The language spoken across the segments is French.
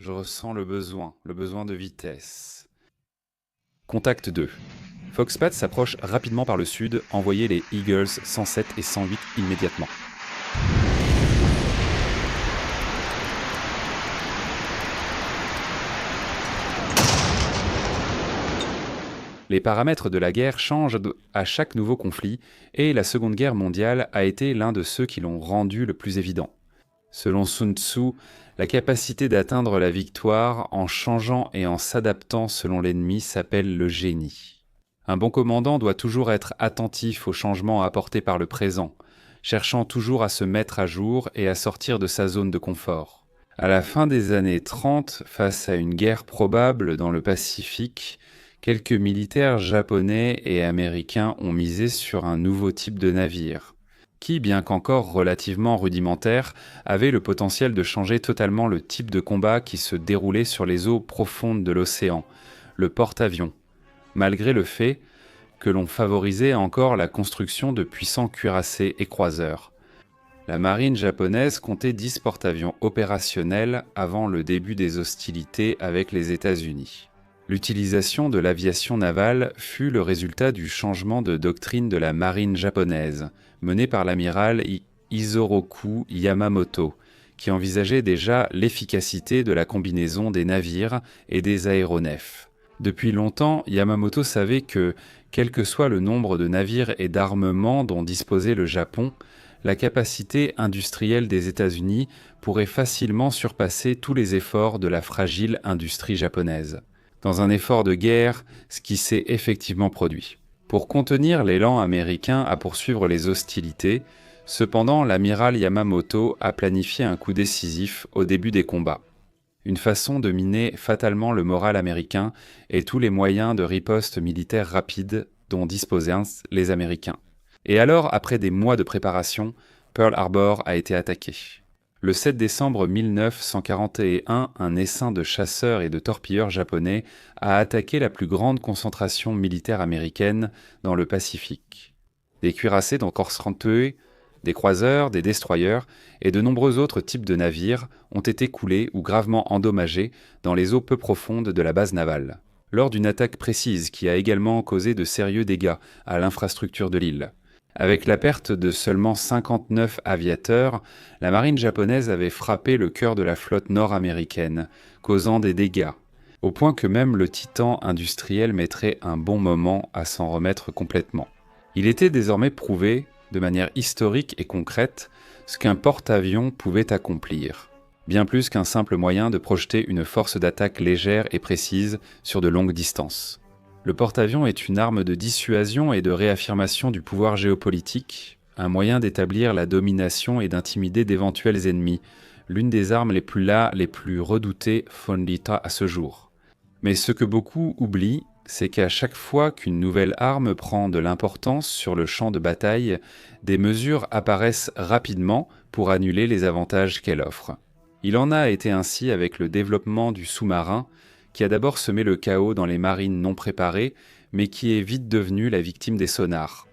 Je ressens le besoin de vitesse. Contact 2. Foxpat s'approche rapidement par le sud, envoyez les Eagles 107 et 108 immédiatement. Les paramètres de la guerre changent à chaque nouveau conflit, et la Seconde Guerre mondiale a été l'un de ceux qui l'ont rendu le plus évident. Selon Sun Tzu, la capacité d'atteindre la victoire en changeant et en s'adaptant selon l'ennemi s'appelle le génie. Un bon commandant doit toujours être attentif aux changements apportés par le présent, cherchant toujours à se mettre à jour et à sortir de sa zone de confort. À la fin des années 30, face à une guerre probable dans le Pacifique, quelques militaires japonais et américains ont misé sur un nouveau type de navire, qui, bien qu'encore relativement rudimentaire, avait le potentiel de changer totalement le type de combat qui se déroulait sur les eaux profondes de l'océan, le porte-avions, malgré le fait que l'on favorisait encore la construction de puissants cuirassés et croiseurs. La marine japonaise comptait 10 porte-avions opérationnels avant le début des hostilités avec les États-Unis. L'utilisation de l'aviation navale fut le résultat du changement de doctrine de la marine japonaise, menée par l'amiral Isoroku Yamamoto, qui envisageait déjà l'efficacité de la combinaison des navires et des aéronefs. Depuis longtemps, Yamamoto savait que, quel que soit le nombre de navires et d'armements dont disposait le Japon, la capacité industrielle des États-Unis pourrait facilement surpasser tous les efforts de la fragile industrie japonaise. Dans un effort de guerre, ce qui s'est effectivement produit. Pour contenir l'élan américain à poursuivre les hostilités, cependant l'amiral Yamamoto a planifié un coup décisif au début des combats. Une façon de miner fatalement le moral américain et tous les moyens de riposte militaire rapide dont disposaient les Américains. Et alors, après des mois de préparation, Pearl Harbor a été attaqué. Le 7 décembre 1941, un essaim de chasseurs et de torpilleurs japonais a attaqué la plus grande concentration militaire américaine dans le Pacifique. Des cuirassés d'Encorsantué, des croiseurs, des destroyers et de nombreux autres types de navires ont été coulés ou gravement endommagés dans les eaux peu profondes de la base navale, lors d'une attaque précise qui a également causé de sérieux dégâts à l'infrastructure de l'île. Avec la perte de seulement 59 aviateurs, la marine japonaise avait frappé le cœur de la flotte nord-américaine, causant des dégâts, au point que même le titan industriel mettrait un bon moment à s'en remettre complètement. Il était désormais prouvé, de manière historique et concrète, ce qu'un porte-avions pouvait accomplir, bien plus qu'un simple moyen de projeter une force d'attaque légère et précise sur de longues distances. Le porte-avions est une arme de dissuasion et de réaffirmation du pouvoir géopolitique, un moyen d'établir la domination et d'intimider d'éventuels ennemis, l'une des armes les plus redoutées fondita à ce jour. Mais ce que beaucoup oublient, c'est qu'à chaque fois qu'une nouvelle arme prend de l'importance sur le champ de bataille, des mesures apparaissent rapidement pour annuler les avantages qu'elle offre. Il en a été ainsi avec le développement du sous-marin, qui a d'abord semé le chaos dans les marines non préparées, mais qui est vite devenu la victime des sonars.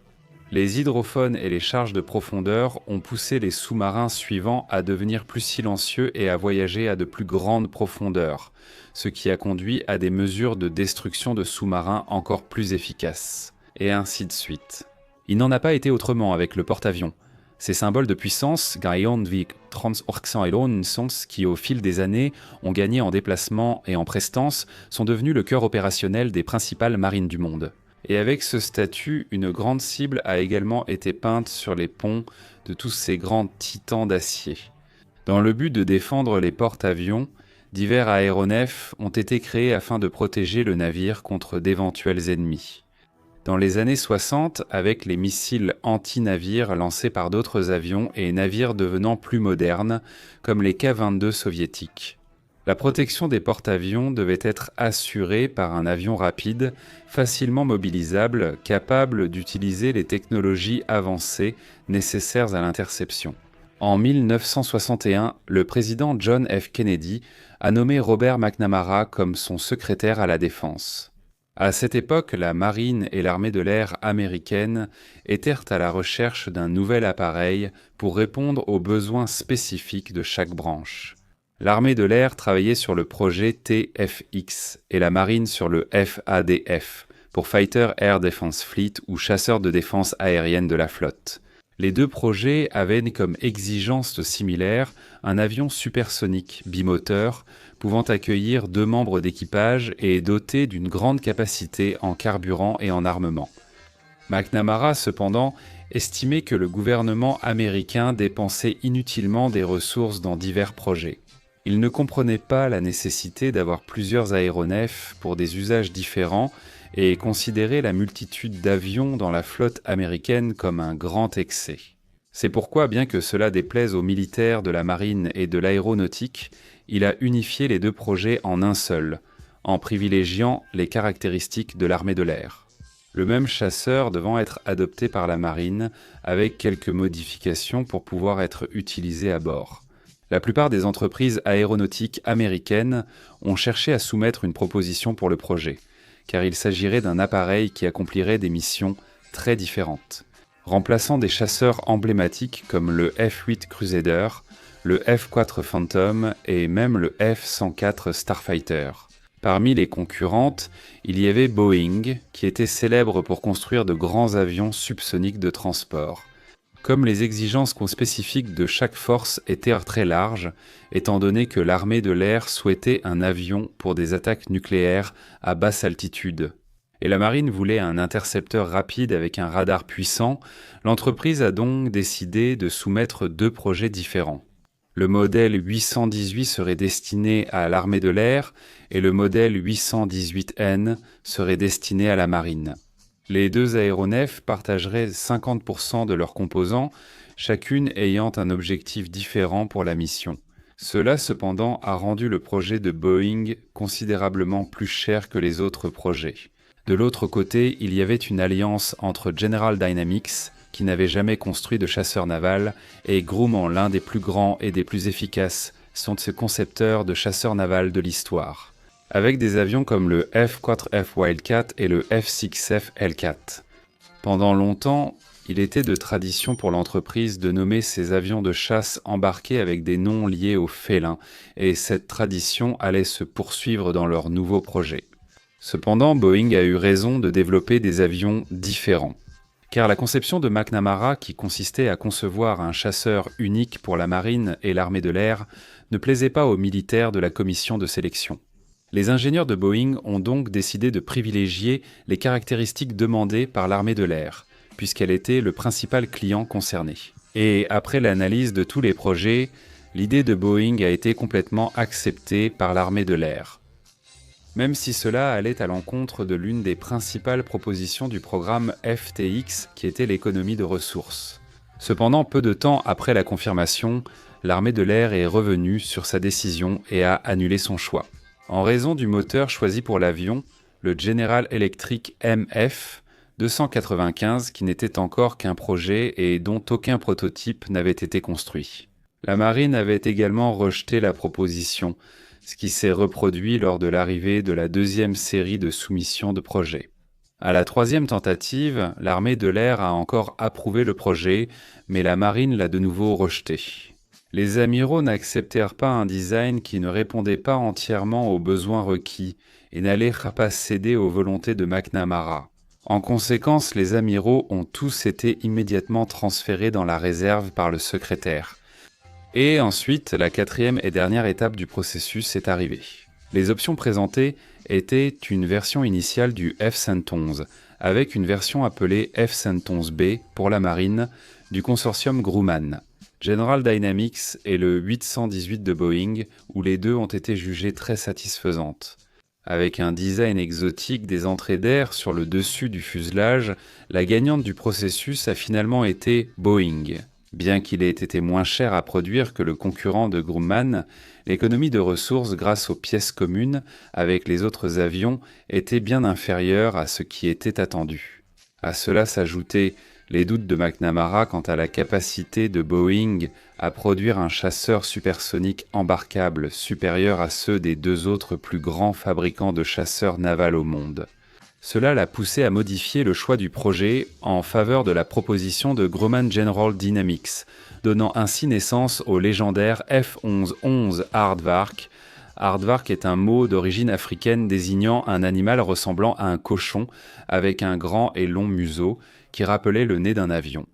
Les hydrophones et les charges de profondeur ont poussé les sous-marins suivants à devenir plus silencieux et à voyager à de plus grandes profondeurs, ce qui a conduit à des mesures de destruction de sous-marins encore plus efficaces. Et ainsi de suite. Il n'en a pas été autrement avec le porte-avions. Ces symboles de puissance, qui au fil des années ont gagné en déplacement et en prestance, sont devenus le cœur opérationnel des principales marines du monde. Et avec ce statut, une grande cible a également été peinte sur les ponts de tous ces grands titans d'acier. Dans le but de défendre les porte-avions, divers aéronefs ont été créés afin de protéger le navire contre d'éventuels ennemis. Dans les années 60, avec les missiles anti-navires lancés par d'autres avions et navires devenant plus modernes, comme les K-22 soviétiques. La protection des porte-avions devait être assurée par un avion rapide, facilement mobilisable, capable d'utiliser les technologies avancées nécessaires à l'interception. En 1961, le président John F. Kennedy a nommé Robert McNamara comme son secrétaire à la défense. À cette époque, la marine et l'armée de l'air américaine étaient à la recherche d'un nouvel appareil pour répondre aux besoins spécifiques de chaque branche. L'armée de l'air travaillait sur le projet TFX et la marine sur le FADF, pour Fighter Air Defense Fleet ou chasseur de défense aérienne de la flotte. Les deux projets avaient comme exigence similaire un avion supersonique bimoteur pouvant accueillir 2 membres d'équipage et doté d'une grande capacité en carburant et en armement. McNamara, cependant, estimait que le gouvernement américain dépensait inutilement des ressources dans divers projets. Il ne comprenait pas la nécessité d'avoir plusieurs aéronefs pour des usages différents et considérait la multitude d'avions dans la flotte américaine comme un grand excès. C'est pourquoi, bien que cela déplaise aux militaires de la marine et de l'aéronautique, il a unifié les 2 projets en un seul, en privilégiant les caractéristiques de l'armée de l'air. Le même chasseur devant être adopté par la marine, avec quelques modifications pour pouvoir être utilisé à bord. La plupart des entreprises aéronautiques américaines ont cherché à soumettre une proposition pour le projet, car il s'agirait d'un appareil qui accomplirait des missions très différentes, remplaçant des chasseurs emblématiques comme le F-8 Crusader, le F-4 Phantom et même le F-104 Starfighter. Parmi les concurrentes, il y avait Boeing, qui était célèbre pour construire de grands avions subsoniques de transport. Comme les exigences spécifiques de chaque force étaient très larges, étant donné que l'armée de l'air souhaitait un avion pour des attaques nucléaires à basse altitude, et la marine voulait un intercepteur rapide avec un radar puissant, l'entreprise a donc décidé de soumettre 2 projets différents. Le modèle 818 serait destiné à l'armée de l'air et le modèle 818N serait destiné à la marine. Les 2 aéronefs partageraient 50% de leurs composants, chacune ayant un objectif différent pour la mission. Cela, cependant, a rendu le projet de Boeing considérablement plus cher que les autres projets. De l'autre côté, il y avait une alliance entre General Dynamics, qui n'avait jamais construit de chasseur naval, et Grumman, l'un des plus grands et des plus efficaces, sont ces concepteurs de chasseurs navals de l'histoire, avec des avions comme le F-4F Wildcat et le F-6F Hellcat. Pendant longtemps, il était de tradition pour l'entreprise de nommer ses avions de chasse embarqués avec des noms liés aux félins, et cette tradition allait se poursuivre dans leurs nouveaux projets. Cependant, Boeing a eu raison de développer des avions différents, car la conception de McNamara, qui consistait à concevoir un chasseur unique pour la marine et l'armée de l'air, ne plaisait pas aux militaires de la commission de sélection. Les ingénieurs de Boeing ont donc décidé de privilégier les caractéristiques demandées par l'armée de l'air, puisqu'elle était le principal client concerné. Et après l'analyse de tous les projets, l'idée de Boeing a été complètement acceptée par l'armée de l'air, même si cela allait à l'encontre de l'une des principales propositions du programme FTX, qui était l'économie de ressources. Cependant, peu de temps après la confirmation, l'armée de l'air est revenue sur sa décision et a annulé son choix. En raison du moteur choisi pour l'avion, le General Electric MF 295, qui n'était encore qu'un projet et dont aucun prototype n'avait été construit. La marine avait également rejeté la proposition, ce qui s'est reproduit lors de l'arrivée de la 2e série de soumissions de projets. À la 3e tentative, l'armée de l'air a encore approuvé le projet, mais la marine l'a de nouveau rejeté. Les amiraux n'acceptèrent pas un design qui ne répondait pas entièrement aux besoins requis et n'allait pas céder aux volontés de McNamara. En conséquence, les amiraux ont tous été immédiatement transférés dans la réserve par le secrétaire. Et ensuite, la 4e et dernière étape du processus est arrivée. Les options présentées étaient une version initiale du F-111, avec une version appelée F-111B pour la marine du consortium Grumman, General Dynamics et le 818 de Boeing, où les deux ont été jugées très satisfaisantes. Avec un design exotique des entrées d'air sur le dessus du fuselage, la gagnante du processus a finalement été Boeing. Bien qu'il ait été moins cher à produire que le concurrent de Grumman, l'économie de ressources grâce aux pièces communes avec les autres avions était bien inférieure à ce qui était attendu. À cela s'ajoutaient les doutes de McNamara quant à la capacité de Boeing à produire un chasseur supersonique embarquable supérieur à ceux des 2 autres plus grands fabricants de chasseurs navals au monde. Cela l'a poussé à modifier le choix du projet en faveur de la proposition de Grumman General Dynamics, donnant ainsi naissance au légendaire F-11-11 Aardvark. Aardvark est un mot d'origine africaine désignant un animal ressemblant à un cochon avec un grand et long museau qui rappelait le nez d'un avion.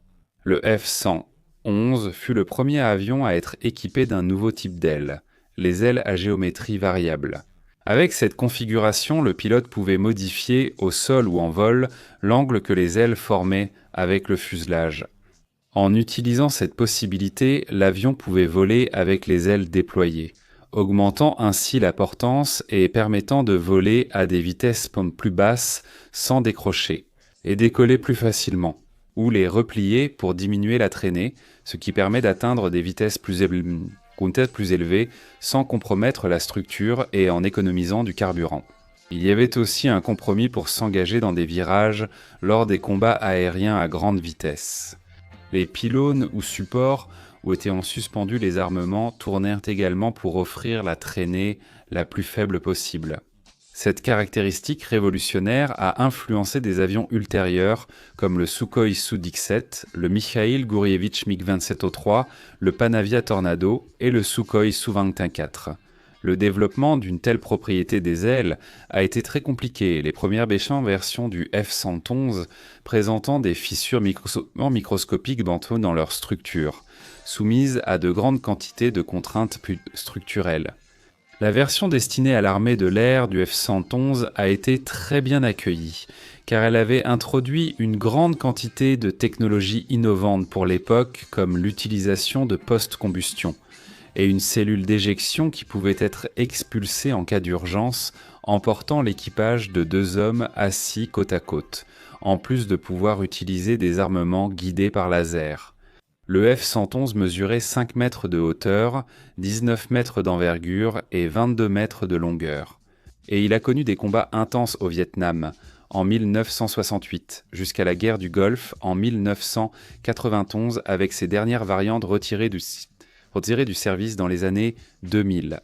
Le F-111 fut le premier avion à être équipé d'un nouveau type d'aile, les ailes à géométrie variable. Avec cette configuration, le pilote pouvait modifier, au sol ou en vol, l'angle que les ailes formaient avec le fuselage. En utilisant cette possibilité, l'avion pouvait voler avec les ailes déployées, augmentant ainsi la portance et permettant de voler à des vitesses plus basses sans décrocher, et décoller plus facilement, ou les replier pour diminuer la traînée, ce qui permet d'atteindre des vitesses plus élevées sans compromettre la structure et en économisant du carburant. Il y avait aussi un compromis pour s'engager dans des virages lors des combats aériens à grande vitesse. Les pylônes ou supports où étaient suspendus les armements tournèrent également pour offrir la traînée la plus faible possible. Cette caractéristique révolutionnaire a influencé des avions ultérieurs comme le Sukhoi Su-17, le Mikhail Gourievich MiG-27-03, le Panavia Tornado et le Sukhoi Su-24. Le développement d'une telle propriété des ailes a été très compliqué, les premières versions du F-111 présentant des fissures microscopiques dans leur structure, soumises à de grandes quantités de contraintes structurelles. La version destinée à l'armée de l'air du F-111 a été très bien accueillie, car elle avait introduit une grande quantité de technologies innovantes pour l'époque, comme l'utilisation de post-combustion, et une cellule d'éjection qui pouvait être expulsée en cas d'urgence, emportant l'équipage de 2 hommes assis côte à côte, en plus de pouvoir utiliser des armements guidés par laser. Le F-111 mesurait 5 mètres de hauteur, 19 mètres d'envergure et 22 mètres de longueur. Et il a connu des combats intenses au Vietnam, en 1968, jusqu'à la guerre du Golfe en 1991 avec ses dernières variantes retirées du service dans les années 2000.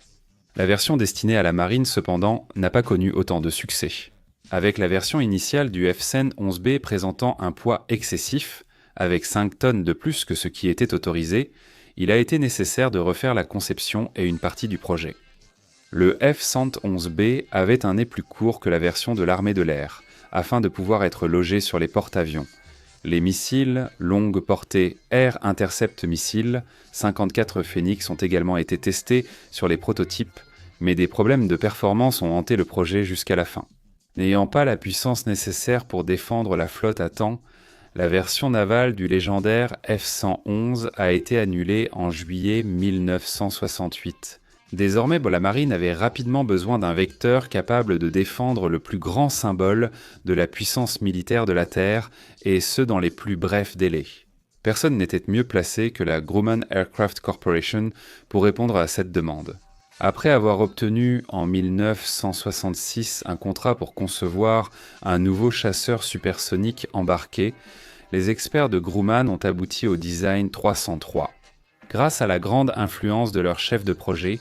La version destinée à la marine, cependant, n'a pas connu autant de succès. Avec la version initiale du F-111B présentant un poids excessif, avec 5 tonnes de plus que ce qui était autorisé, il a été nécessaire de refaire la conception et une partie du projet. Le F-111B avait un nez plus court que la version de l'armée de l'air, afin de pouvoir être logé sur les porte-avions. Les missiles longue portée Air Intercept Missiles 54 Phoenix ont également été testés sur les prototypes, mais des problèmes de performance ont hanté le projet jusqu'à la fin. N'ayant pas la puissance nécessaire pour défendre la flotte à temps, la version navale du légendaire F-111 a été annulée en juillet 1968. Désormais, la marine avait rapidement besoin d'un vecteur capable de défendre le plus grand symbole de la puissance militaire de la Terre, et ce dans les plus brefs délais. Personne n'était mieux placé que la Grumman Aircraft Corporation pour répondre à cette demande. Après avoir obtenu en 1966 un contrat pour concevoir un nouveau chasseur supersonique embarqué, les experts de Grumman ont abouti au design 303. Grâce à la grande influence de leur chef de projet,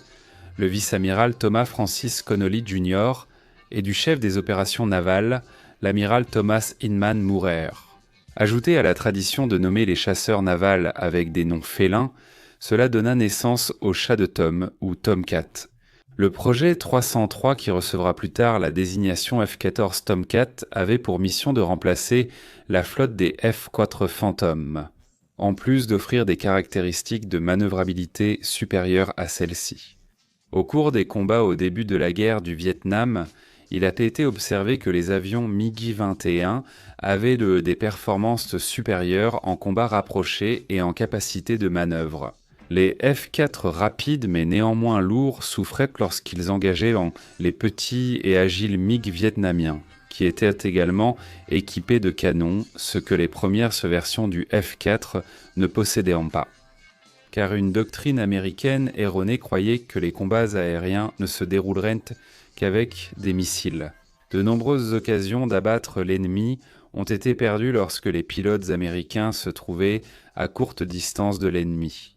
le vice-amiral Thomas Francis Connolly Jr. et du chef des opérations navales, l'amiral Thomas Inman Moorer. Ajouté à la tradition de nommer les chasseurs navals avec des noms félins, cela donna naissance au chat de Tom, ou Tomcat. Le projet 303, qui recevra plus tard la désignation F-14 Tomcat, avait pour mission de remplacer la flotte des F-4 Phantom, en plus d'offrir des caractéristiques de manœuvrabilité supérieures à celles-ci. Au cours des combats au début de la guerre du Vietnam, il a été observé que les avions MiG-21 avaient des performances supérieures en combat rapproché et en capacité de manœuvre. Les F-4 rapides mais néanmoins lourds souffraient lorsqu'ils engageaient les petits et agiles MiG vietnamiens, qui étaient également équipés de canons, ce que les premières versions du F-4 ne possédaient pas. Car une doctrine américaine erronée croyait que les combats aériens ne se dérouleraient qu'avec des missiles. De nombreuses occasions d'abattre l'ennemi ont été perdues lorsque les pilotes américains se trouvaient à courte distance de l'ennemi.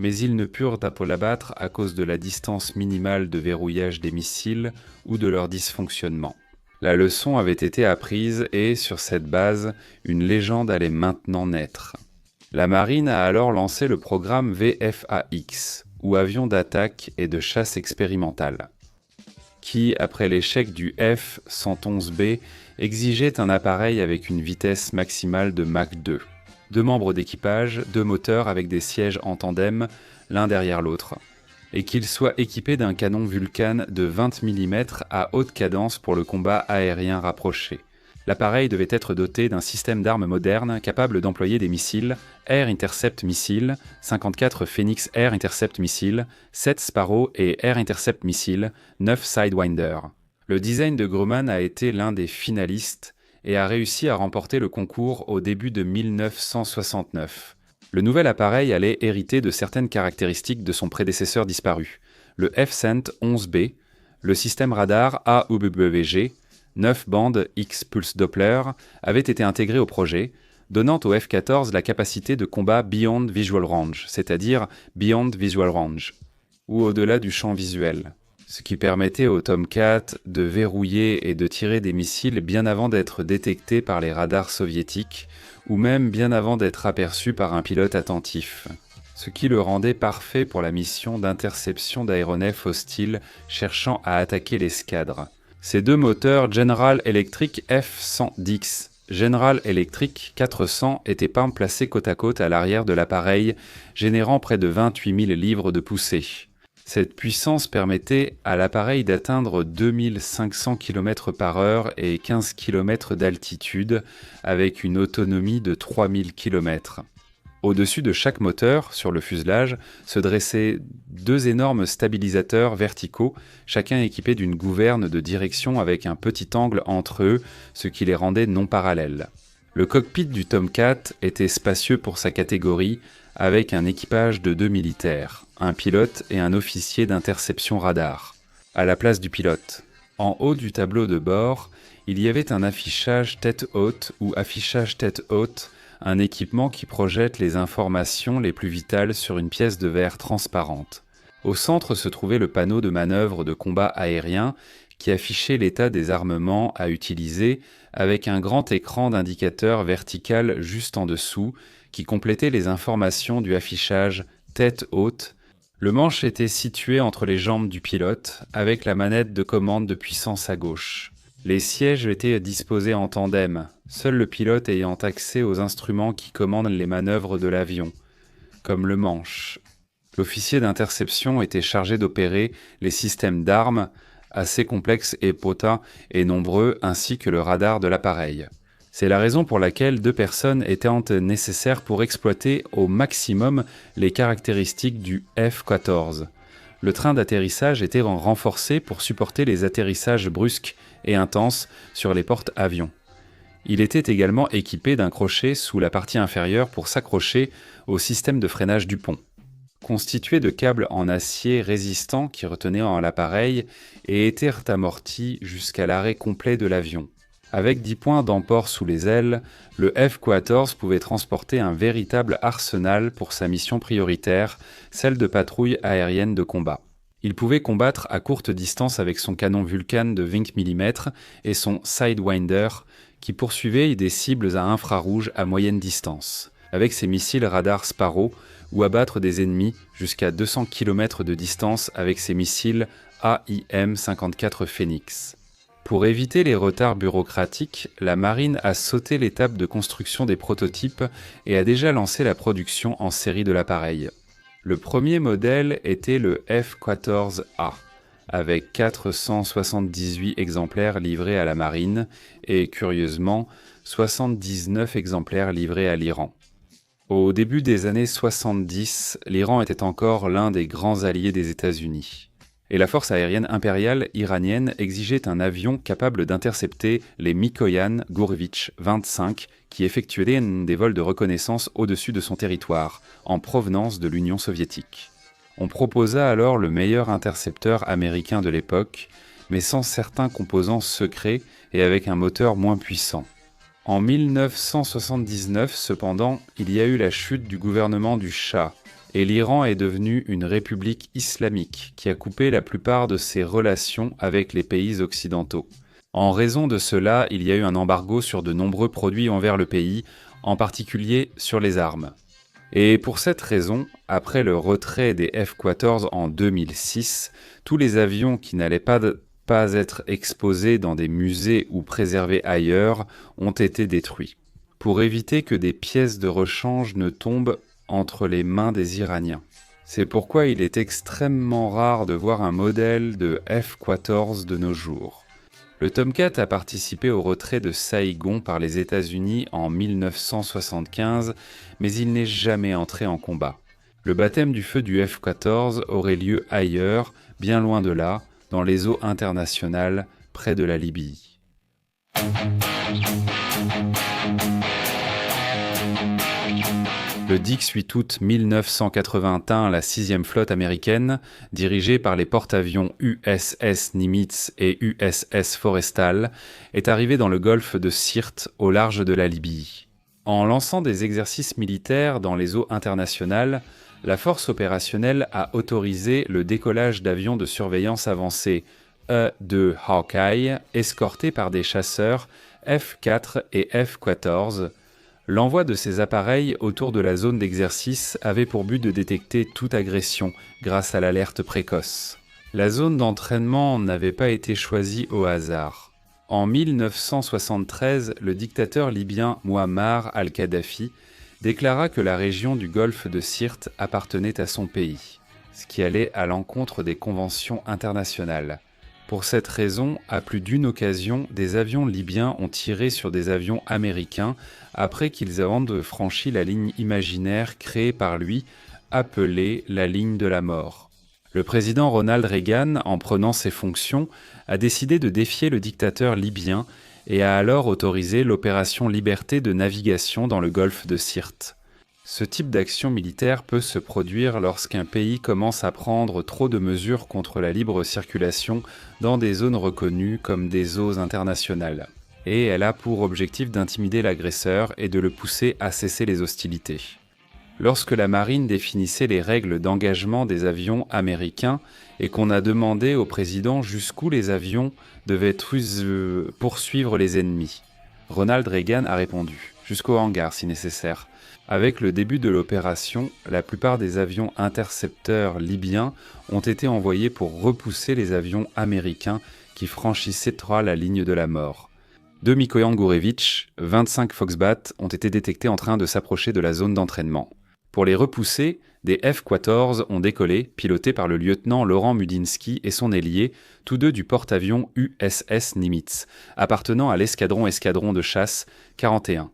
Mais ils ne purent l'abattre à cause de la distance minimale de verrouillage des missiles ou de leur dysfonctionnement. La leçon avait été apprise et, sur cette base, une légende allait maintenant naître. La marine a alors lancé le programme VFAX, ou avion d'attaque et de chasse expérimental, qui, après l'échec du F-111B, exigeait un appareil avec une vitesse maximale de Mach 2. 2 membres d'équipage, 2 moteurs avec des sièges en tandem, l'un derrière l'autre, et qu'il soit équipé d'un canon Vulcan de 20 mm à haute cadence pour le combat aérien rapproché. L'appareil devait être doté d'un système d'armes moderne capable d'employer des missiles Air Intercept Missiles, 54 Phoenix Air Intercept Missiles, 7 Sparrow et Air Intercept Missiles, 9 Sidewinder. Le design de Grumman a été l'un des finalistes et a réussi à remporter le concours au début de 1969. Le nouvel appareil allait hériter de certaines caractéristiques de son prédécesseur disparu, le F-111B, le système radar AWG, 9 bandes X-Pulse Doppler, avait été intégré au projet, donnant au F-14 la capacité de combat Beyond Visual Range, c'est-à-dire Beyond Visual Range, ou au-delà du champ visuel, ce qui permettait au Tomcat de verrouiller et de tirer des missiles bien avant d'être détectés par les radars soviétiques, ou même bien avant d'être aperçu par un pilote attentif, ce qui le rendait parfait pour la mission d'interception d'aéronefs hostiles cherchant à attaquer l'escadre. Ces 2 moteurs General Electric F-110, General Electric 400 étaient peints placés côte à côte à l'arrière de l'appareil, générant près de 28 000 livres de poussée. Cette puissance permettait à l'appareil d'atteindre 2500 km/h et 15 km d'altitude, avec une autonomie de 3000 km. Au-dessus de chaque moteur, sur le fuselage, se dressaient 2 énormes stabilisateurs verticaux, chacun équipé d'une gouverne de direction avec un petit angle entre eux, ce qui les rendait non parallèles. Le cockpit du Tomcat était spacieux pour sa catégorie, avec un équipage de 2 militaires, un pilote et un officier d'interception radar, à la place du pilote. En haut du tableau de bord, il y avait un affichage tête haute ou affichage tête haute, un équipement qui projette les informations les plus vitales sur une pièce de verre transparente. Au centre se trouvait le panneau de manœuvre de combat aérien qui affichait l'état des armements à utiliser avec un grand écran d'indicateur vertical juste en dessous qui complétait les informations du affichage tête haute. Le manche était situé entre les jambes du pilote avec la manette de commande de puissance à gauche. Les sièges étaient disposés en tandem, seul le pilote ayant accès aux instruments qui commandent les manœuvres de l'avion, comme le manche. L'officier d'interception était chargé d'opérer les systèmes d'armes, assez complexes et potents et nombreux, ainsi que le radar de l'appareil. C'est la raison pour laquelle 2 personnes étaient nécessaires pour exploiter au maximum les caractéristiques du F-14. Le train d'atterrissage était renforcé pour supporter les atterrissages brusques et intenses sur les porte-avions. Il était également équipé d'un crochet sous la partie inférieure pour s'accrocher au système de freinage du pont, constitué de câbles en acier résistant qui retenaient l'appareil et étaient amortis jusqu'à l'arrêt complet de l'avion. Avec 10 points d'emport sous les ailes, le F-14 pouvait transporter un véritable arsenal pour sa mission prioritaire, celle de patrouille aérienne de combat. Il pouvait combattre à courte distance avec son canon Vulcan de 20 mm et son Sidewinder qui poursuivait des cibles à infrarouge à moyenne distance, avec ses missiles radar Sparrow ou abattre des ennemis jusqu'à 200 km de distance avec ses missiles AIM-54 Phoenix. Pour éviter les retards bureaucratiques, la marine a sauté l'étape de construction des prototypes et a déjà lancé la production en série de l'appareil. Le premier modèle était le F-14A, avec 478 exemplaires livrés à la marine et, curieusement, 79 exemplaires livrés à l'Iran. Au début des années 70, l'Iran était encore l'un des grands alliés des États-Unis. Et la force aérienne impériale iranienne exigeait un avion capable d'intercepter les Mikoyan Gurevich 25 qui effectuaient des vols de reconnaissance au-dessus de son territoire, en provenance de l'Union soviétique. On proposa alors le meilleur intercepteur américain de l'époque, mais sans certains composants secrets et avec un moteur moins puissant. En 1979, cependant, il y a eu la chute du gouvernement du Shah, et l'Iran est devenu une république islamique qui a coupé la plupart de ses relations avec les pays occidentaux. En raison de cela, il y a eu un embargo sur de nombreux produits envers le pays, en particulier sur les armes. Et pour cette raison, après le retrait des F-14 en 2006, tous les avions qui n'allaient pas être exposés dans des musées ou préservés ailleurs ont été détruits, pour éviter que des pièces de rechange ne tombent entre les mains des Iraniens. C'est pourquoi il est extrêmement rare de voir un modèle de F-14 de nos jours. Le Tomcat a participé au retrait de Saïgon par les États-Unis en 1975, mais il n'est jamais entré en combat. Le baptême du feu du F-14 aurait lieu ailleurs, bien loin de là, dans les eaux internationales, près de la Libye. Le 18 août 1981, la 6e flotte américaine, dirigée par les porte-avions USS Nimitz et USS Forrestal, est arrivée dans le golfe de Sirte, au large de la Libye. En lançant des exercices militaires dans les eaux internationales, la force opérationnelle a autorisé le décollage d'avions de surveillance avancés E-2 Hawkeye, escortés par des chasseurs F-4 et F-14. L'envoi de ces appareils autour de la zone d'exercice avait pour but de détecter toute agression grâce à l'alerte précoce. La zone d'entraînement n'avait pas été choisie au hasard. En 1973, le dictateur libyen Mouammar al-Kadhafi déclara que la région du golfe de Sirte appartenait à son pays, ce qui allait à l'encontre des conventions internationales. Pour cette raison, à plus d'une occasion, des avions libyens ont tiré sur des avions américains après qu'ils aient franchi la ligne imaginaire créée par lui, appelée la ligne de la mort. Le président Ronald Reagan, en prenant ses fonctions, a décidé de défier le dictateur libyen et a alors autorisé l'opération Liberté de navigation dans le golfe de Sirte. Ce type d'action militaire peut se produire lorsqu'un pays commence à prendre trop de mesures contre la libre circulation dans des zones reconnues comme des eaux internationales. Et elle a pour objectif d'intimider l'agresseur et de le pousser à cesser les hostilités. Lorsque la marine définissait les règles d'engagement des avions américains et qu'on a demandé au président jusqu'où les avions devaient poursuivre les ennemis, Ronald Reagan a répondu « jusqu'au hangar si nécessaire ». Avec le début de l'opération, la plupart des avions intercepteurs libyens ont été envoyés pour repousser les avions américains qui franchissaient la ligne de la mort. 2 Mikoyan Gurevich, 25 Foxbat ont été détectés en train de s'approcher de la zone d'entraînement. Pour les repousser, des F-14 ont décollé, pilotés par le lieutenant Laurent Mudinsky et son ailier, tous deux du porte-avions USS Nimitz, appartenant à l'escadron de chasse 41.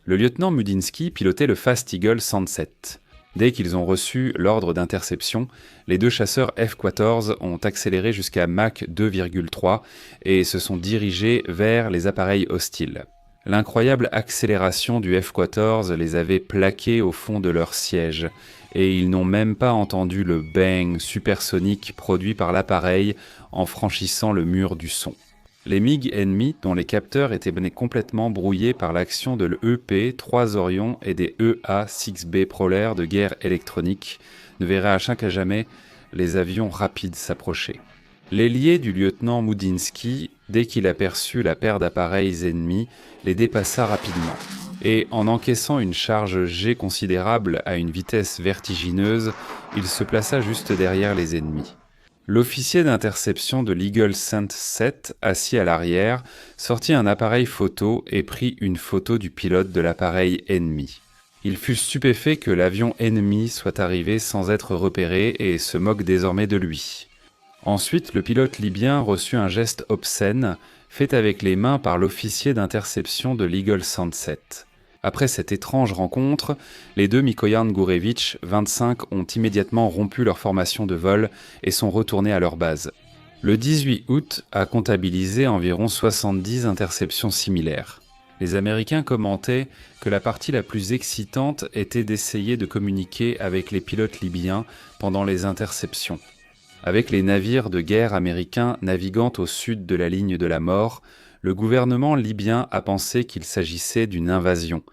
Le lieutenant Mudinsky pilotait le Fast Eagle 107. Dès qu'ils ont reçu l'ordre d'interception, les deux chasseurs F-14 ont accéléré jusqu'à Mach 2,3 et se sont dirigés vers les appareils hostiles. L'incroyable accélération du F-14 les avait plaqués au fond de leur siège, et ils n'ont même pas entendu le bang supersonique produit par l'appareil en franchissant le mur du son. Les MiG ennemis, dont les capteurs étaient complètement brouillés par l'action de l'EP-3 Orion et des EA-6B Prowler de guerre électronique, ne verraient à chaque jamais les avions rapides s'approcher. L'ailier du lieutenant Mudinsky, dès qu'il aperçut la paire d'appareils ennemis, les dépassa rapidement. Et en encaissant une charge G considérable à une vitesse vertigineuse, il se plaça juste derrière les ennemis. L'officier d'interception de l'Eagle 7, assis à l'arrière, sortit un appareil photo et prit une photo du pilote de l'appareil ennemi. Il fut stupéfait que l'avion ennemi soit arrivé sans être repéré et se moque désormais de lui. Ensuite, le pilote libyen reçut un geste obscène, fait avec les mains par l'officier d'interception de l'Eagle 107. Après cette étrange rencontre, les deux Mikoyan Gurevich, 25, ont immédiatement rompu leur formation de vol et sont retournés à leur base. Le 18 août a comptabilisé environ 70 interceptions similaires. Les Américains commentaient que la partie la plus excitante était d'essayer de communiquer avec les pilotes libyens pendant les interceptions. Avec les navires de guerre américains naviguant au sud de la ligne de la mort, le gouvernement libyen a pensé qu'il s'agissait d'une invasion,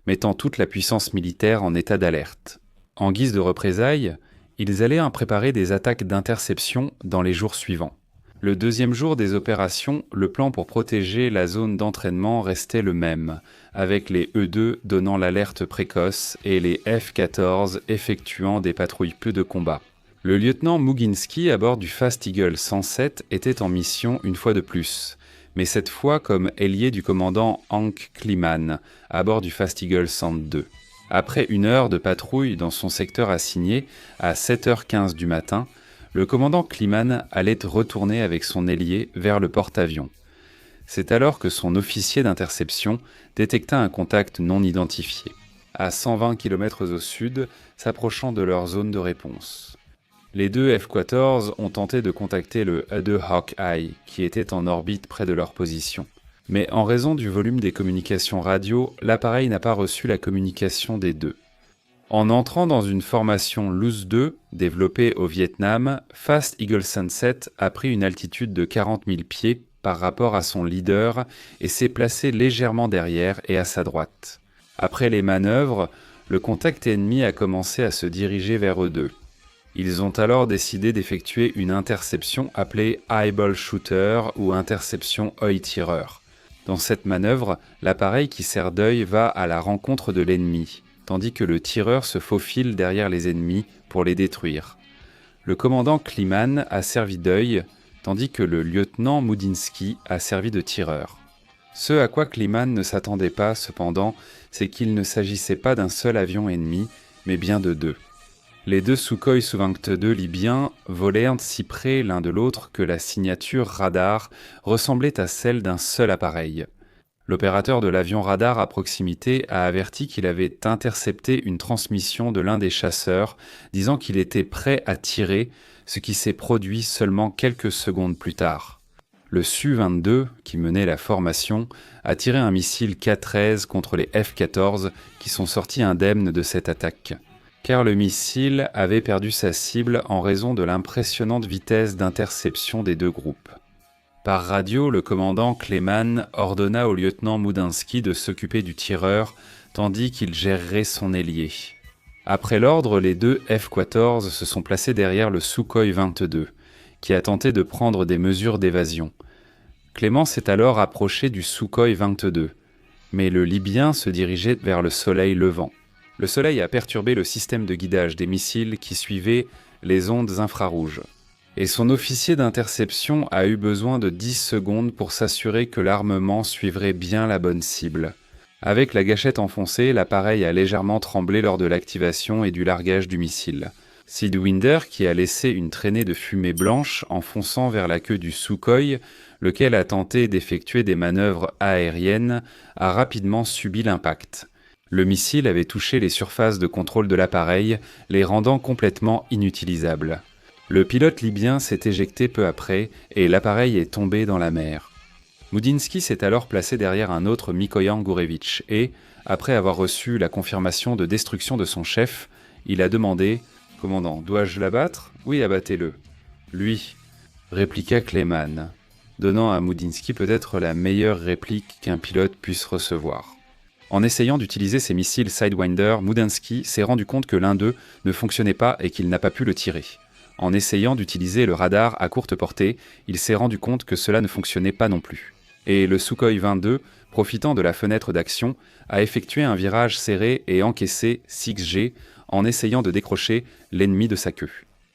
mettant toute la puissance militaire en état d'alerte. En guise de représailles, ils allaient préparer des attaques d'interception dans les jours suivants. Le deuxième jour des opérations, le plan pour protéger la zone d'entraînement restait le même, avec les E2 donnant l'alerte précoce et les F-14 effectuant des patrouilles peu de combat. Le lieutenant Muginski à bord du Fast Eagle 107 était en mission une fois de plus, mais cette fois comme ailier du commandant Hank Kliman à bord du Fast Eagle 102. Après 1 heure de patrouille dans son secteur assigné, à 7h15 du matin, le commandant Kliman allait retourner avec son ailier vers le porte-avions. C'est alors que son officier d'interception détecta un contact non identifié, à 120 km au sud, s'approchant de leur zone de réponse. Les deux F-14 ont tenté de contacter le A2 Hawkeye, qui était en orbite près de leur position. Mais en raison du volume des communications radio, l'appareil n'a pas reçu la communication des deux. En entrant dans une formation Loose 2, développée au Vietnam, Fast Eagle Sunset a pris une altitude de 40 000 pieds par rapport à son leader et s'est placé légèrement derrière et à sa droite. Après les manœuvres, le contact ennemi a commencé à se diriger vers eux deux. Ils ont alors décidé d'effectuer une interception appelée Eyeball Shooter ou interception œil-tireur. Dans cette manœuvre, l'appareil qui sert d'œil va à la rencontre de l'ennemi, tandis que le tireur se faufile derrière les ennemis pour les détruire. Le commandant Kliman a servi d'œil, tandis que le lieutenant Muginski a servi de tireur. Ce à quoi Kliman ne s'attendait pas, cependant, c'est qu'il ne s'agissait pas d'un seul avion ennemi, mais bien de deux. Les deux Sukhoi Su-22 libyens volèrent si près l'un de l'autre que la signature radar ressemblait à celle d'un seul appareil. L'opérateur de l'avion radar à proximité a averti qu'il avait intercepté une transmission de l'un des chasseurs, disant qu'il était prêt à tirer, ce qui s'est produit seulement quelques secondes plus tard. Le Su-22, qui menait la formation, a tiré un missile K-13 contre les F-14 qui sont sortis indemnes de cette attaque. Car le missile avait perdu sa cible en raison de l'impressionnante vitesse d'interception des deux groupes. Par radio, le commandant Kliman ordonna au lieutenant Muginski de s'occuper du tireur, tandis qu'il gérerait son ailier. Après l'ordre, les deux F-14 se sont placés derrière le Sukhoi 22, qui a tenté de prendre des mesures d'évasion. Clément s'est alors approché du Sukhoi 22, mais le Libyen se dirigeait vers le soleil levant. Le soleil a perturbé le système de guidage des missiles qui suivaient les ondes infrarouges. Et son officier d'interception a eu besoin de 10 secondes pour s'assurer que l'armement suivrait bien la bonne cible. Avec la gâchette enfoncée, l'appareil a légèrement tremblé lors de l'activation et du largage du missile. Sidewinder, qui a laissé une traînée de fumée blanche en fonçant vers la queue du Sukhoi, lequel a tenté d'effectuer des manœuvres aériennes, a rapidement subi l'impact. Le missile avait touché les surfaces de contrôle de l'appareil, les rendant complètement inutilisables. Le pilote libyen s'est éjecté peu après et l'appareil est tombé dans la mer. Muginski s'est alors placé derrière un autre Mikoyan Gurevich et, après avoir reçu la confirmation de destruction de son chef, il a demandé « Commandant, dois-je l'abattre ? Oui, abattez-le. »« Lui, » répliqua Kliman, donnant à Muginski peut-être la meilleure réplique qu'un pilote puisse recevoir. En essayant d'utiliser ses missiles Sidewinder, Muginski s'est rendu compte que l'un d'eux ne fonctionnait pas et qu'il n'a pas pu le tirer. En essayant d'utiliser le radar à courte portée, il s'est rendu compte que cela ne fonctionnait pas non plus. Et le Sukhoi 22, profitant de la fenêtre d'action, a effectué un virage serré et encaissé 6G en essayant de décrocher l'ennemi de sa queue.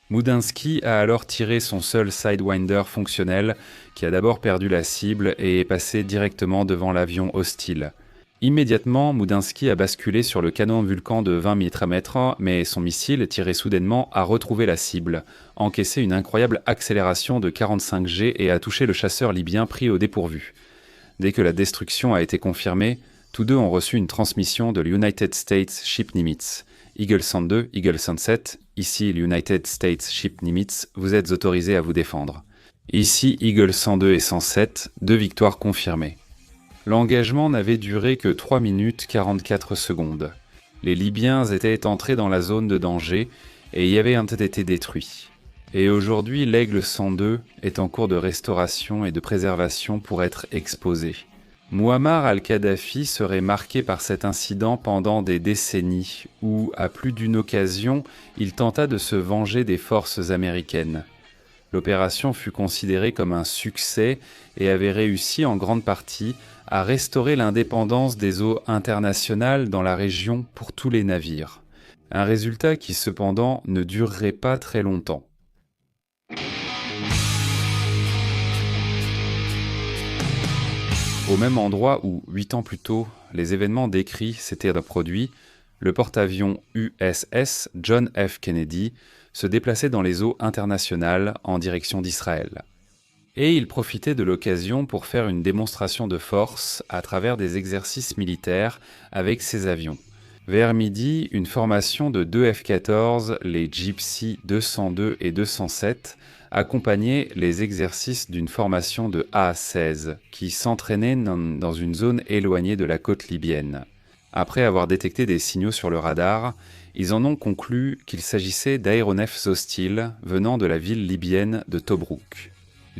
Muginski a alors tiré son seul Sidewinder fonctionnel, qui a d'abord perdu la cible et est passé directement devant l'avion hostile. Immédiatement, Muginski a basculé sur le canon Vulcan de 20 mm, mais son missile, tiré soudainement, a retrouvé la cible, encaissé une incroyable accélération de 45 G et a touché le chasseur libyen pris au dépourvu. Dès que la destruction a été confirmée, tous deux ont reçu une transmission de l'United States Ship Nimitz. Eagle 102, Eagle 107, ici l'United States Ship Nimitz, vous êtes autorisés à vous défendre. Ici Eagle 102 et 107, 2 victoires confirmées. L'engagement n'avait duré que 3 minutes 44 secondes. Les Libyens étaient entrés dans la zone de danger et y avaient été détruits. Et aujourd'hui, l'Aigle 102 est en cours de restauration et de préservation pour être exposé. Muammar al-Kadhafi serait marqué par cet incident pendant des décennies où, à plus d'une occasion, il tenta de se venger des forces américaines. L'opération fut considérée comme un succès et avait réussi en grande partie à restaurer l'indépendance des eaux internationales dans la région pour tous les navires. Un résultat qui cependant ne durerait pas très longtemps. Au même endroit où, 8 ans plus tôt, les événements décrits s'étaient reproduits, le porte-avions USS John F. Kennedy se déplaçait dans les eaux internationales en direction d'Israël. Et il profitait de l'occasion pour faire une démonstration de force à travers des exercices militaires avec ses avions. Vers midi, une formation de 2 F-14, les Gypsy 202 et 207, accompagnait les exercices d'une formation de A-16 qui s'entraînait dans une zone éloignée de la côte libyenne. Après avoir détecté des signaux sur le radar, ils en ont conclu qu'il s'agissait d'aéronefs hostiles venant de la ville libyenne de Tobrouk.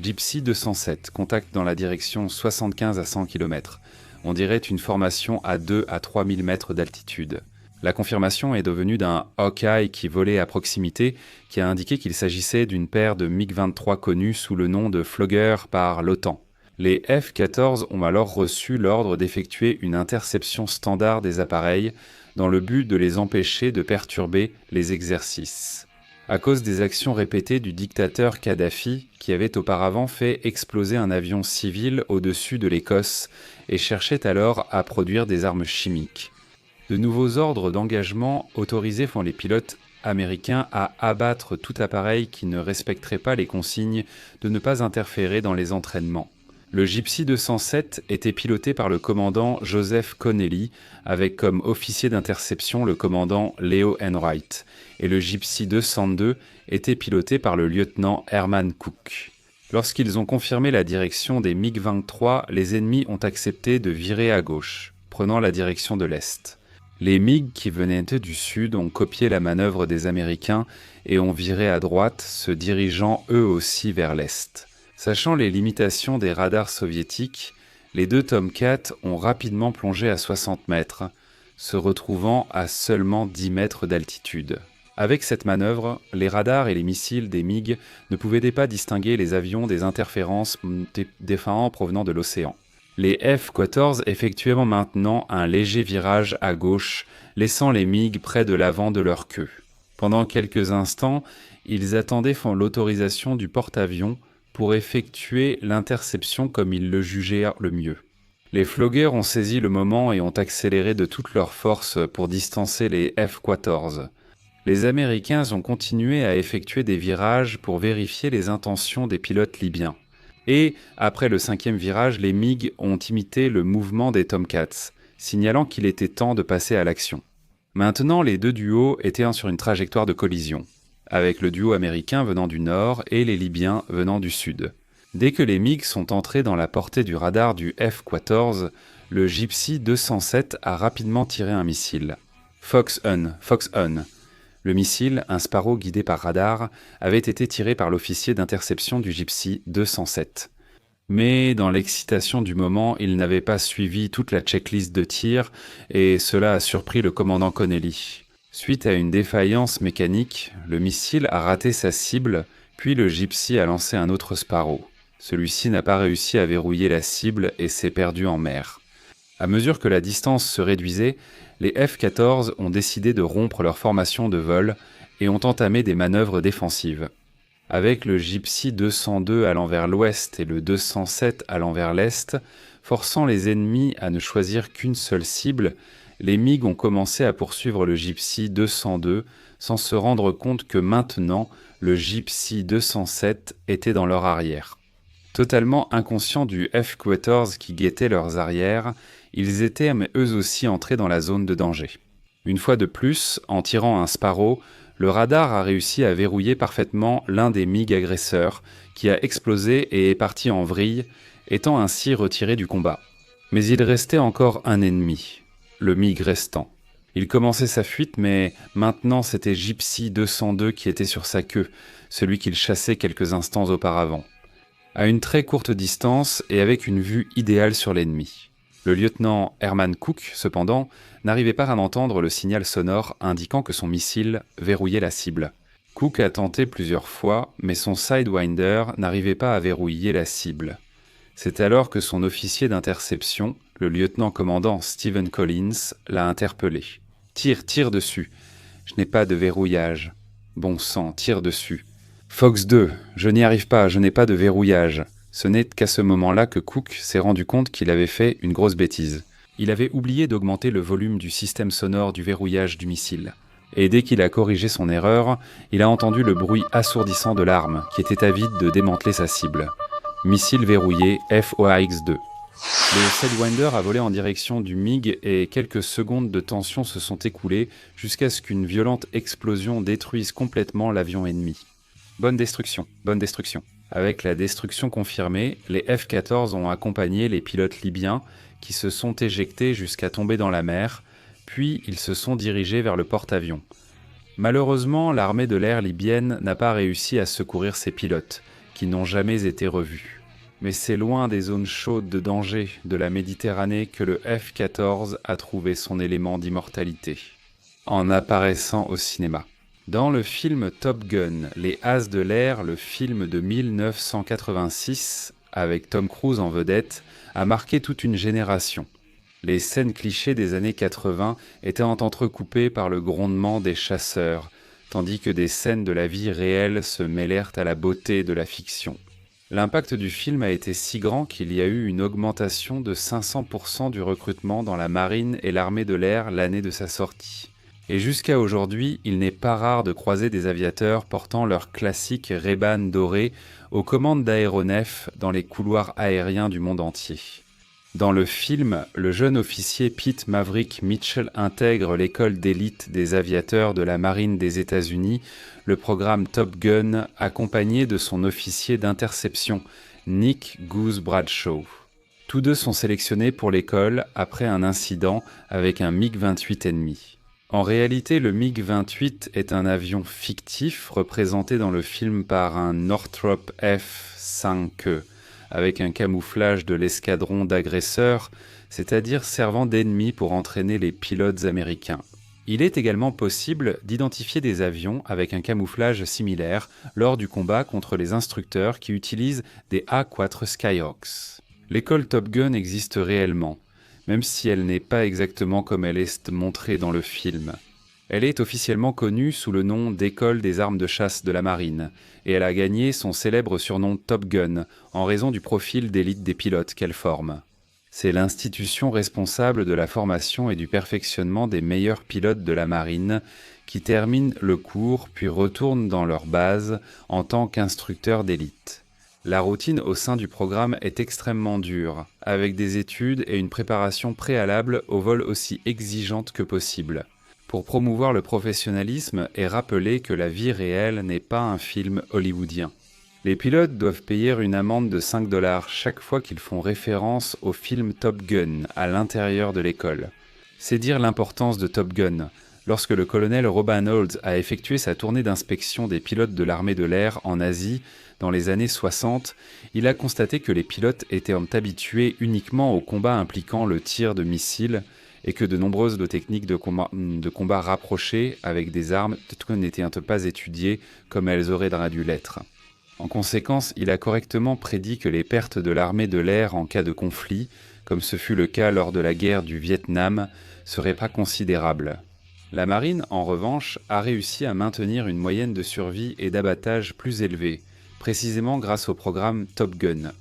Gypsy 207 contacte dans la direction 75 à 100 km. On dirait une formation à 2 à 3 000 mètres d'altitude. La confirmation est devenue d'un Hawkeye qui volait à proximité, qui a indiqué qu'il s'agissait d'une paire de MiG-23 connus sous le nom de Flogger par l'OTAN. Les F-14 ont alors reçu l'ordre d'effectuer une interception standard des appareils dans le but de les empêcher de perturber les exercices. À cause des actions répétées du dictateur Kadhafi, qui avait auparavant fait exploser un avion civil au-dessus de l'Écosse et cherchait alors à produire des armes chimiques. De nouveaux ordres d'engagement autorisés font les pilotes américains à abattre tout appareil qui ne respecterait pas les consignes de ne pas interférer dans les entraînements. Le Gypsy 207 était piloté par le commandant Joseph Connelly, avec comme officier d'interception le commandant Leo Enright, et le Gypsy 202 était piloté par le lieutenant Herman Cook. Lorsqu'ils ont confirmé la direction des MiG-23, les ennemis ont accepté de virer à gauche, prenant la direction de l'Est. Les MiG qui venaient du sud ont copié la manœuvre des Américains et ont viré à droite, se dirigeant eux aussi vers l'Est. Sachant les limitations des radars soviétiques, les 2 Tomcat ont rapidement plongé à 60 mètres, se retrouvant à seulement 10 mètres d'altitude. Avec cette manœuvre, les radars et les missiles des MiG ne pouvaient pas distinguer les avions des interférences défaillants provenant de l'océan. Les F-14 effectuaient maintenant un léger virage à gauche, laissant les MiG près de l'avant de leur queue. Pendant quelques instants, ils attendaient l'autorisation du porte-avions pour effectuer l'interception comme ils le jugeaient le mieux. Les Flogger ont saisi le moment et ont accéléré de toute leur force pour distancer les F-14. Les Américains ont continué à effectuer des virages pour vérifier les intentions des pilotes libyens. Et, après le 5e virage, les MiG ont imité le mouvement des Tomcats, signalant qu'il était temps de passer à l'action. Maintenant, les 2 duos étaient sur une trajectoire de collision, avec le duo américain venant du nord et les Libyens venant du sud. Dès que les MiG sont entrés dans la portée du radar du F-14, le Gypsy 207 a rapidement tiré un missile. Fox On. Le missile, un Sparrow guidé par radar, avait été tiré par l'officier d'interception du Gypsy 207. Mais dans l'excitation du moment, il n'avait pas suivi toute la checklist de tir et cela a surpris le commandant Connelly. Suite à une défaillance mécanique, le missile a raté sa cible, puis le Gypsy a lancé un autre Sparrow. Celui-ci n'a pas réussi à verrouiller la cible et s'est perdu en mer. À mesure que la distance se réduisait, les F-14 ont décidé de rompre leur formation de vol et ont entamé des manœuvres défensives. Avec le Gypsy 202 allant vers l'ouest et le 207 allant vers l'est, forçant les ennemis à ne choisir qu'une seule cible, les MiG ont commencé à poursuivre le Gypsy 202 sans se rendre compte que maintenant, le Gypsy 207 était dans leur arrière. Totalement inconscients du F-14 qui guettait leurs arrières, ils étaient eux aussi entrés dans la zone de danger. Une fois de plus, en tirant un Sparrow, le radar a réussi à verrouiller parfaitement l'un des MiG agresseurs, qui a explosé et est parti en vrille, étant ainsi retiré du combat. Mais il restait encore un ennemi, le MiG restant. Il commençait sa fuite, mais maintenant c'était Gypsy 202 qui était sur sa queue, celui qu'il chassait quelques instants auparavant. À une très courte distance et avec une vue idéale sur l'ennemi. Le lieutenant Herman Cook, cependant, n'arrivait pas à entendre le signal sonore indiquant que son missile verrouillait la cible. Cook a tenté plusieurs fois, mais son Sidewinder n'arrivait pas à verrouiller la cible. C'est alors que son officier d'interception, le lieutenant-commandant Stephen Collins, l'a interpellé. « Tire dessus. Je n'ai pas de verrouillage. » « Bon sang, tire dessus. »« Fox 2, je n'y arrive pas, je n'ai pas de verrouillage. » Ce n'est qu'à ce moment-là que Cook s'est rendu compte qu'il avait fait une grosse bêtise. Il avait oublié d'augmenter le volume du système sonore du verrouillage du missile. Et dès qu'il a corrigé son erreur, il a entendu le bruit assourdissant de l'arme, qui était avide de démanteler sa cible. Missile verrouillé FOAX-2. Le Sidewinder a volé en direction du MiG et quelques secondes de tension se sont écoulées jusqu'à ce qu'une violente explosion détruise complètement l'avion ennemi. Bonne destruction. Avec la destruction confirmée, les F-14 ont accompagné les pilotes libyens qui se sont éjectés jusqu'à tomber dans la mer, puis ils se sont dirigés vers le porte-avions. Malheureusement, l'armée de l'air libyenne n'a pas réussi à secourir ces pilotes, qui n'ont jamais été revus. Mais c'est loin des zones chaudes de danger de la Méditerranée que le F-14 a trouvé son élément d'immortalité, en apparaissant au cinéma. Dans le film Top Gun, Les As de l'air, le film de 1986, avec Tom Cruise en vedette, a marqué toute une génération. Les scènes clichés des années 80 étaient entrecoupées par le grondement des chasseurs, tandis que des scènes de la vie réelle se mêlèrent à la beauté de la fiction. L'impact du film a été si grand qu'il y a eu une augmentation de 500% du recrutement dans la marine et l'armée de l'air l'année de sa sortie. Et jusqu'à aujourd'hui, il n'est pas rare de croiser des aviateurs portant leur classique Ray-Ban doré aux commandes d'aéronefs dans les couloirs aériens du monde entier. Dans le film, le jeune officier Pete Maverick Mitchell intègre l'école d'élite des aviateurs de la marine des États-Unis, le programme Top Gun, accompagné de son officier d'interception, Nick Goose Bradshaw. Tous deux sont sélectionnés pour l'école après un incident avec un MiG-28 ennemi. En réalité, le MiG-28 est un avion fictif représenté dans le film par un Northrop F-5E, avec un camouflage de l'escadron d'agresseurs, c'est-à-dire servant d'ennemi pour entraîner les pilotes américains. Il est également possible d'identifier des avions avec un camouflage similaire lors du combat contre les instructeurs qui utilisent des A4 Skyhawks. L'école Top Gun existe réellement, même si elle n'est pas exactement comme elle est montrée dans le film. Elle est officiellement connue sous le nom d'École des armes de chasse de la marine, et elle a gagné son célèbre surnom Top Gun en raison du profil d'élite des pilotes qu'elle forme. C'est l'institution responsable de la formation et du perfectionnement des meilleurs pilotes de la marine qui terminent le cours puis retournent dans leur base en tant qu'instructeurs d'élite. La routine au sein du programme est extrêmement dure, avec des études et une préparation préalable au vol aussi exigeante que possible, pour promouvoir le professionnalisme et rappeler que la vie réelle n'est pas un film hollywoodien. Les pilotes doivent payer une amende de 5 $ chaque fois qu'ils font référence au film Top Gun à l'intérieur de l'école. C'est dire l'importance de Top Gun. Lorsque le colonel Robin Olds a effectué sa tournée d'inspection des pilotes de l'armée de l'air en Asie dans les années 60, il a constaté que les pilotes étaient habitués uniquement aux combats impliquant le tir de missiles et que de nombreuses techniques de combat rapprochées avec des armes n'étaient pas étudiées comme elles auraient dû l'être. En conséquence, il a correctement prédit que les pertes de l'armée de l'air en cas de conflit, comme ce fut le cas lors de la guerre du Vietnam, seraient pas considérables. La marine, en revanche, a réussi à maintenir une moyenne de survie et d'abattage plus élevée, précisément grâce au programme Top Gun.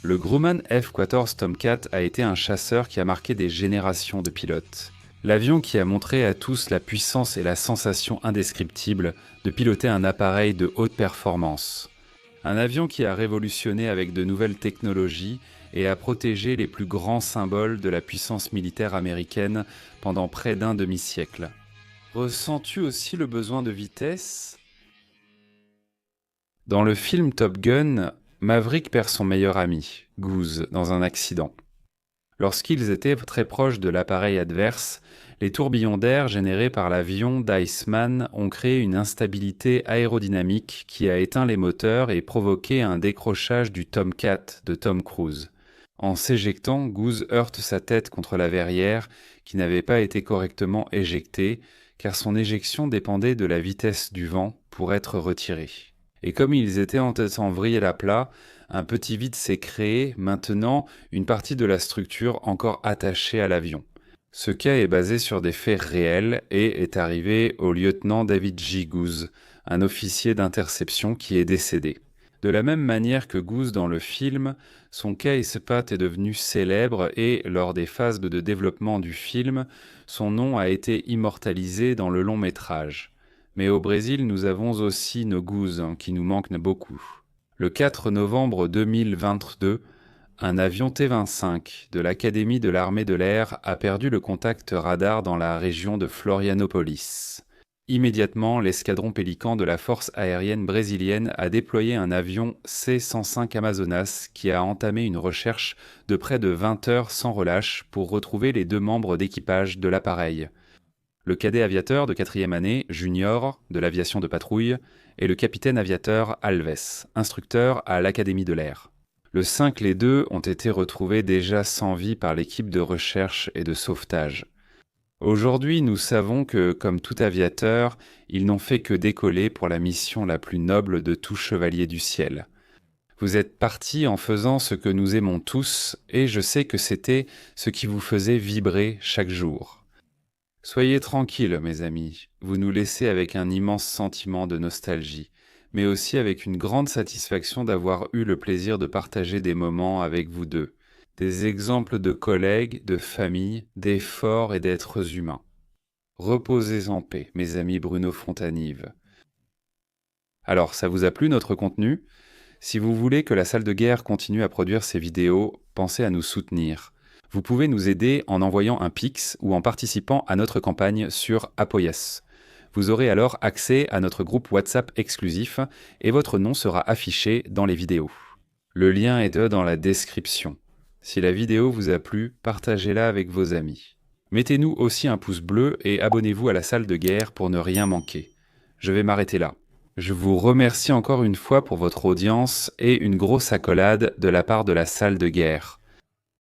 Le Grumman F-14 Tomcat a été un chasseur qui a marqué des générations de pilotes. L'avion qui a montré à tous la puissance et la sensation indescriptible de piloter un appareil de haute performance. Un avion qui a révolutionné avec de nouvelles technologies et a protégé les plus grands symboles de la puissance militaire américaine pendant près d'un demi-siècle. Ressens-tu aussi le besoin de vitesse ? Dans le film Top Gun, Maverick perd son meilleur ami, Goose, dans un accident. Lorsqu'ils étaient très proches de l'appareil adverse, les tourbillons d'air générés par l'avion d'Iceman ont créé une instabilité aérodynamique qui a éteint les moteurs et provoqué un décrochage du Tomcat de Tom Cruise. En s'éjectant, Goose heurte sa tête contre la verrière qui n'avait pas été correctement éjectée, car son éjection dépendait de la vitesse du vent, pour être retirés. Et comme ils étaient en tête en vrille à plat, un petit vide s'est créé, maintenant une partie de la structure encore attachée à l'avion. Ce cas est basé sur des faits réels et est arrivé au lieutenant David J. Goose, un officier d'interception qui est décédé. De la même manière que Goose dans le film, son cas est devenu célèbre et, lors des phases de développement du film, son nom a été immortalisé dans le long métrage. Mais au Brésil, nous avons aussi nos Goose, qui nous manquent beaucoup. Le 4 novembre 2022, un avion T-25 de l'Académie de l'armée de l'air a perdu le contact radar dans la région de Florianópolis. Immédiatement, l'escadron Pélican de la force aérienne brésilienne a déployé un avion C-105 Amazonas qui a entamé une recherche de près de 20 heures sans relâche pour retrouver les 2 membres d'équipage de l'appareil. Le cadet aviateur de 4e année, Junior, de l'aviation de patrouille, et le capitaine aviateur Alves, instructeur à l'Académie de l'air. Le 5 les 2 ont été retrouvés déjà sans vie par l'équipe de recherche et de sauvetage. Aujourd'hui, nous savons que, comme tout aviateur, ils n'ont fait que décoller pour la mission la plus noble de tout chevalier du ciel. Vous êtes partis en faisant ce que nous aimons tous, et je sais que c'était ce qui vous faisait vibrer chaque jour. Soyez tranquilles, mes amis, vous nous laissez avec un immense sentiment de nostalgie, mais aussi avec une grande satisfaction d'avoir eu le plaisir de partager des moments avec vous deux, des exemples de collègues, de familles, d'efforts et d'êtres humains. Reposez en paix, mes amis Bruno Fontanive. Alors, ça vous a plu notre contenu ? Si vous voulez que la salle de guerre continue à produire ces vidéos, pensez à nous soutenir. Vous pouvez nous aider en envoyant un Pix ou en participant à notre campagne sur Apoyas. Vous aurez alors accès à notre groupe WhatsApp exclusif et votre nom sera affiché dans les vidéos. Le lien est dans la description. Si la vidéo vous a plu, partagez-la avec vos amis. Mettez-nous aussi un pouce bleu et abonnez-vous à la salle de guerre pour ne rien manquer. Je vais m'arrêter là. Je vous remercie encore une fois pour votre audience et une grosse accolade de la part de la salle de guerre.